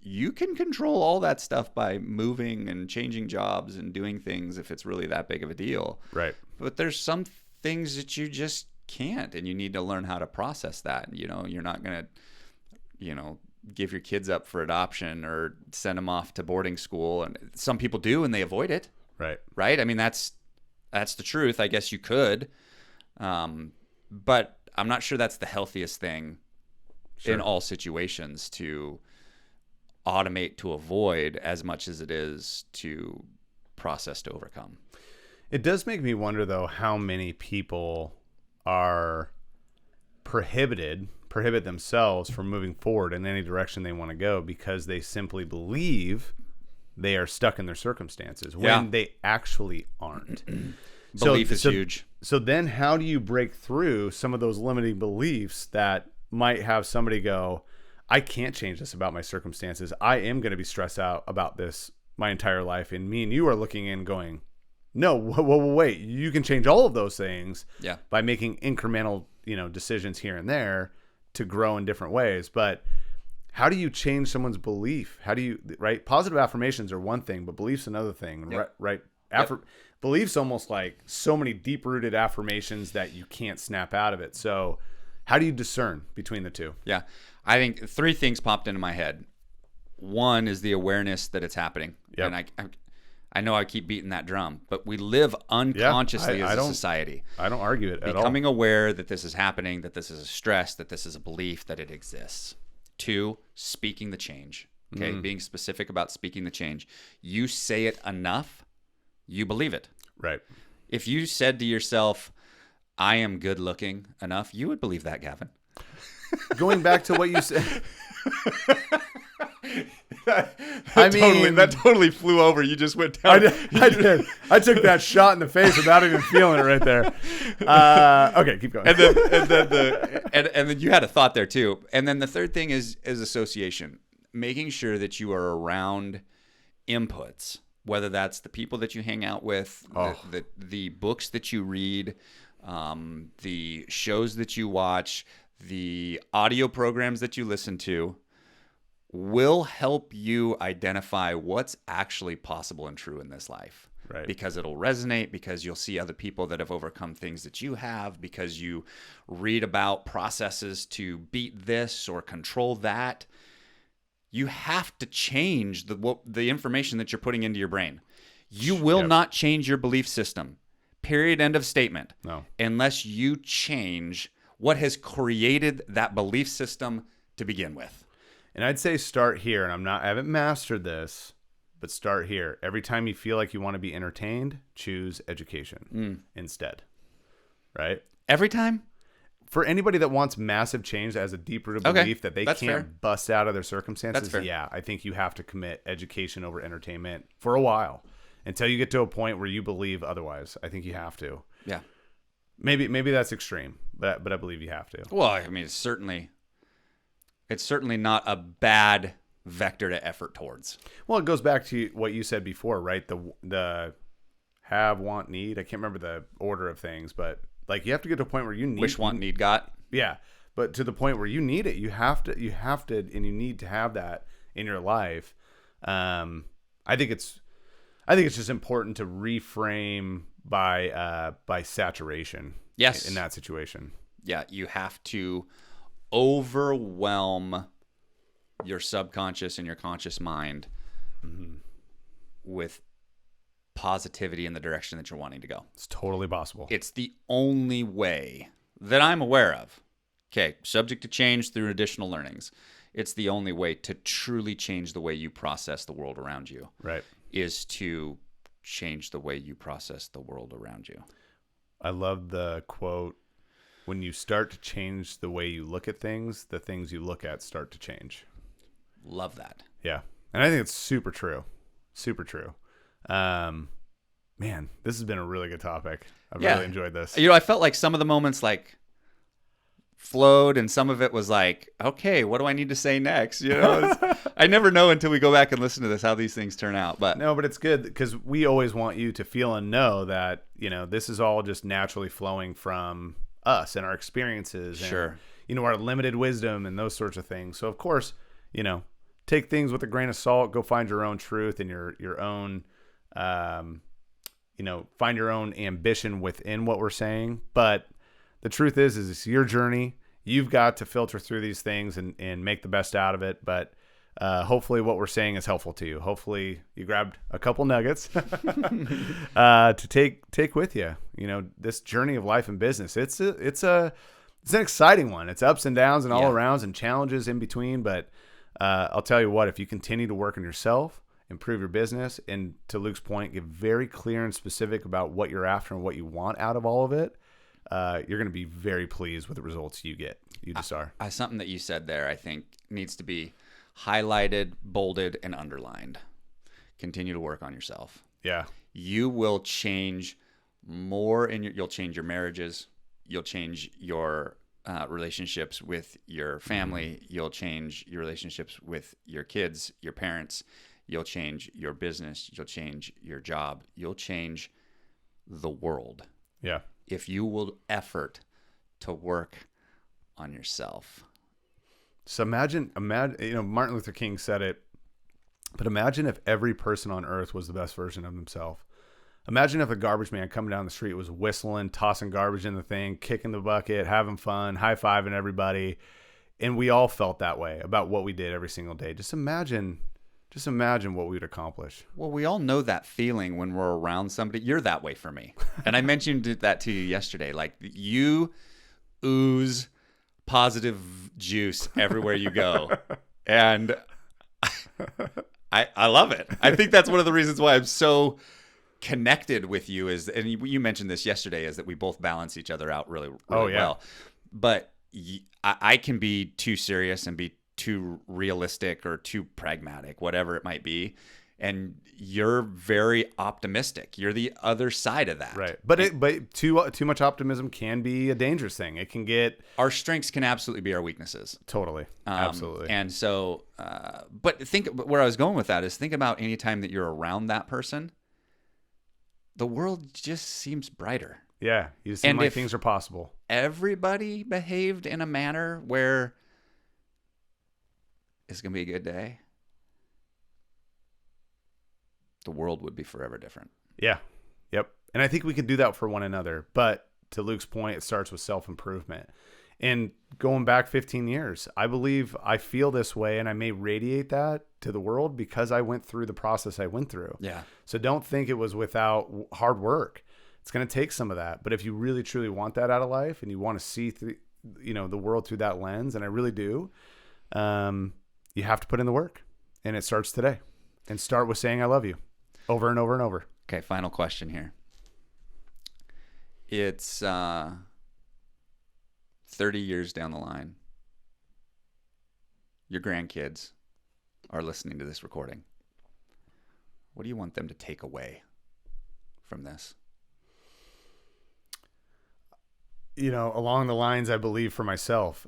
you can control all that stuff by moving and changing jobs and doing things if it's really that big of a deal. Right. But there's some things that you just can't, and you need to learn how to process that. You're not going to, give your kids up for adoption or send them off to boarding school. And some people do, and they avoid it. Right. Right. That's the truth. I guess you could. But I'm not sure that's the healthiest thing. Sure. In all situations, to automate to avoid as much as it is to process to overcome. It does make me wonder, though, how many people are prohibit themselves from moving forward in any direction they want to go because they simply believe they are stuck in their circumstances when they actually aren't. Belief is huge. So then how do you break through some of those limiting beliefs that might have somebody go, I can't change this about my circumstances. I am going to be stressed out about this my entire life. And me and you are looking in going, no, wait, you can change all of those things by making incremental, decisions here and there to grow in different ways. But how do you change someone's belief? How do you, right? Positive affirmations are one thing, but belief's another thing, right? Belief's almost like so many deep-rooted affirmations that you can't snap out of it. So how do you discern between the two? Yeah. I think 3 things popped into my head. One is the awareness that it's happening. Yep. And I know I keep beating that drum, but we live unconsciously as a society. I don't argue it at all. Becoming aware that this is happening, that this is a stress, that this is a belief, that it exists. 2, speaking the change. Okay. Being specific about speaking the change. You say it enough, you believe it. Right. If you said to yourself, I am good looking enough, you would believe that, Gavin. Going back to what you said. That totally flew over. You just went down. I did. I took that shot in the face without even feeling it right there. Okay, keep going. And then you had a thought there too. And then the third thing is association. Making sure that you are around inputs, whether that's the people that you hang out with, the books that you read, the shows that you watch, the audio programs that you listen to, will help you identify what's actually possible and true in this life. Right. Because it'll resonate, because you'll see other people that have overcome things that you have, because you read about processes to beat this or control that. You have to change the information that you're putting into your brain. You will not change your belief system. Period. End of statement. No. Unless you change what has created that belief system to begin with. And I'd say start here. And I haven't mastered this, but start here. Every time you feel like you want to be entertained, choose education instead. Right? Every time? For anybody that wants massive change as a deep-rooted belief that they can't bust out of their circumstances, I think you have to commit education over entertainment for a while until you get to a point where you believe otherwise. I think you have to. Yeah. Maybe that's extreme, but I believe you have to. Well, I mean, it's certainly not a bad vector to effort towards. Well, it goes back to what you said before, right? The have, want, need. I can't remember the order of things, but like you have to get to a point where you need wish, want, need, got. Yeah, but to the point where you need it, you have to, and you need to have that in your life. I think it's just important to reframe by saturation. Yes. In that situation. Yeah, you have to overwhelm your subconscious and your conscious mind with positivity in the direction that you're wanting to go. It's totally possible. It's the only way that I'm aware of. Okay, subject to change through additional learnings. It's the only way to truly change the way you process the world around you. Right. Is to change the way you process the world around you. I love the quote, when you start to change the way you look at things, the things you look at start to change. Love that. Yeah. And I think it's super true. Super true. Man, this has been a really good topic. I've really enjoyed this. I felt like some of the moments flowed, and some of it was like, okay, what do I need to say next? I never know until we go back and listen to this how these things turn out. But no, but it's good because we always want you to feel and know that this is all just naturally flowing from us and our experiences, and our limited wisdom and those sorts of things. So of course, take things with a grain of salt. Go find your own truth and your own, find your own ambition within what we're saying. But the truth is it's your journey. You've got to filter through these things and make the best out of it. But hopefully what we're saying is helpful to you. Hopefully you grabbed a couple nuggets to take with you. This journey of life and business. It's an exciting one. It's ups and downs and all arounds and challenges in between. But I'll tell you what, if you continue to work on yourself, improve your business, and to Luke's point, get very clear and specific about what you're after and what you want out of all of it, you're going to be very pleased with the results you get. You just are. Something that you said there, I think, needs to be highlighted, bolded, and underlined. Continue to work on yourself. Yeah. You will change more you'll change your marriages. You'll change your relationships with your family. You'll change your relationships with your kids, your parents. You'll change your business. You'll change your job. You'll change the world. Yeah. If you will effort to work on yourself. So imagine, Martin Luther King said it, but imagine if every person on earth was the best version of himself. Imagine if a garbage man coming down the street was whistling, tossing garbage in the thing, kicking the bucket, having fun, high-fiving everybody. And we all felt that way about what we did every single day. Just imagine what we'd accomplish. Well, we all know that feeling when we're around somebody. You're that way for me. And I mentioned that to you yesterday. Like, you ooze positive juice everywhere you go. And I love it. I think that's one of the reasons why I'm so connected with you and you mentioned this yesterday, is that we both balance each other out really well. But I can be too serious and be too realistic or too pragmatic, whatever it might be. And you're very optimistic. You're the other side of that. Right. But too much optimism can be a dangerous thing. It can get... Our strengths can absolutely be our weaknesses. Totally. Absolutely. And so, but where I was going with that is think about any time that you're around that person, the world just seems brighter. Yeah. You seem like things are possible. Everybody behaved in a manner where it's going to be a good day, the world would be forever different. Yeah. Yep. And I think we can do that for one another. But to Luke's point, it starts with self-improvement. And going back 15 years, I feel this way, and I may radiate that to the world because I went through the process I went through. Yeah. So don't think it was without hard work. It's going to take some of that. But if you really, truly want that out of life and you want to see through, the world through that lens, and I really do, you have to put in the work. And it starts today. And start with saying I love you over and over and over. Okay, final question here. It's 30 years down the line. Your grandkids are listening to this recording. What do you want them to take away from this? Along the lines I believe for myself,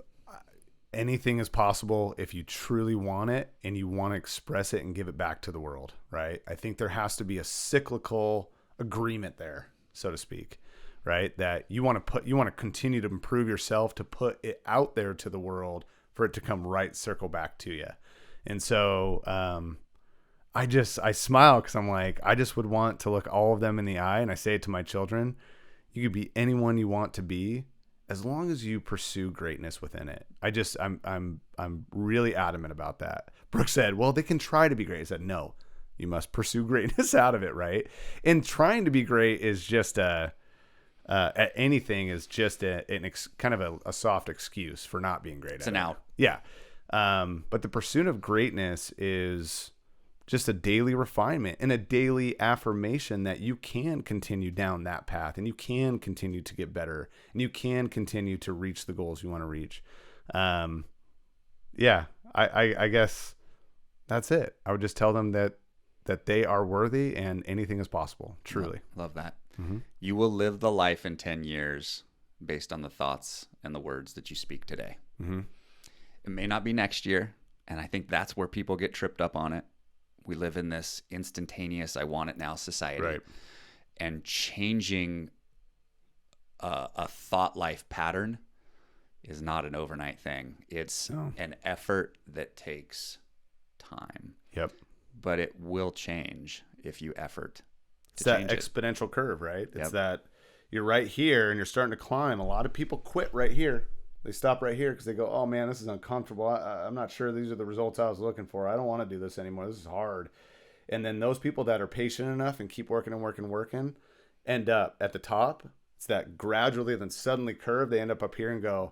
anything is possible if you truly want it and you want to express it and give it back to the world, right? I think there has to be a cyclical agreement there, so to speak, right? That you want to continue to improve yourself, to put it out there to the world for it to come circle back to you. And so I smile because I'm like, I just would want to look all of them in the eye, and I say it to my children, you could be anyone you want to be, as long as you pursue greatness within it. I'm really adamant about that. Brooke said, well, they can try to be great. I said, no, you must pursue greatness out of it, right? And trying to be great is just at anything is just kind of a soft excuse for not being great. It's an out. Yeah. But the pursuit of greatness is just a daily refinement and a daily affirmation that you can continue down that path and you can continue to get better and you can continue to reach the goals you want to reach. Yeah, I guess that's it. I would just tell them that they are worthy and anything is possible. Truly. Love that. Mm-hmm. You will live the life in 10 years based on the thoughts and the words that you speak today. Mm-hmm. It may not be next year. And I think that's where people get tripped up on it. We live in this instantaneous, I want it now society. Right. And changing a thought life pattern is not an overnight thing. It's an effort that takes time. Yep. But it will change if you effort. It's that exponential curve, right? It's that you're right here and you're starting to climb. A lot of people quit right here. They stop right here because they go, oh man, this is uncomfortable. I'm not sure these are the results I was looking for. I don't want to do this anymore. This is hard. And then those people that are patient enough and keep working end up at the top. It's that gradually then suddenly curve. They end up here and go,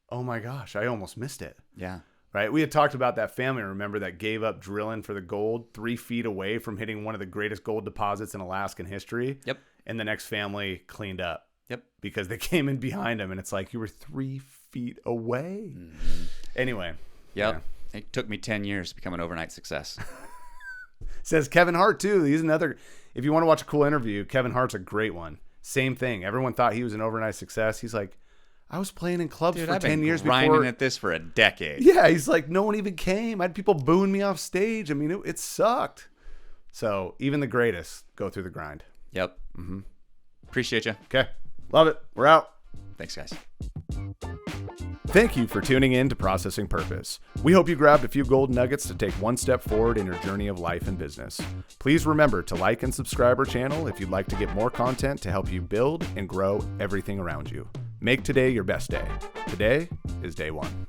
oh my gosh, I almost missed it. Yeah. Right. We had talked about that family, remember, that gave up drilling for the gold 3 feet away from hitting one of the greatest gold deposits in Alaskan history. Yep. And the next family cleaned up. Yep. Because they came in behind him and it's like, you were 3 feet away. Mm-hmm. Anyway. Yep. Yeah. It took me 10 years to become an overnight success. Says Kevin Hart too. He's another, if you want to watch a cool interview, Kevin Hart's a great one. Same thing. Everyone thought he was an overnight success. He's like, I was playing in clubs for 10 years before. I've been grinding at this for a decade. Yeah. He's like, no one even came. I had people booing me off stage. I mean, it sucked. So even the greatest go through the grind. Yep. Mm-hmm. Appreciate you. Okay. Love it. We're out. Thanks, guys. Thank you for tuning in to Processing Purpose. We hope you grabbed a few gold nuggets to take one step forward in your journey of life and business. Please remember to like and subscribe our channel if you'd like to get more content to help you build and grow everything around you. Make today your best day. Today is day one.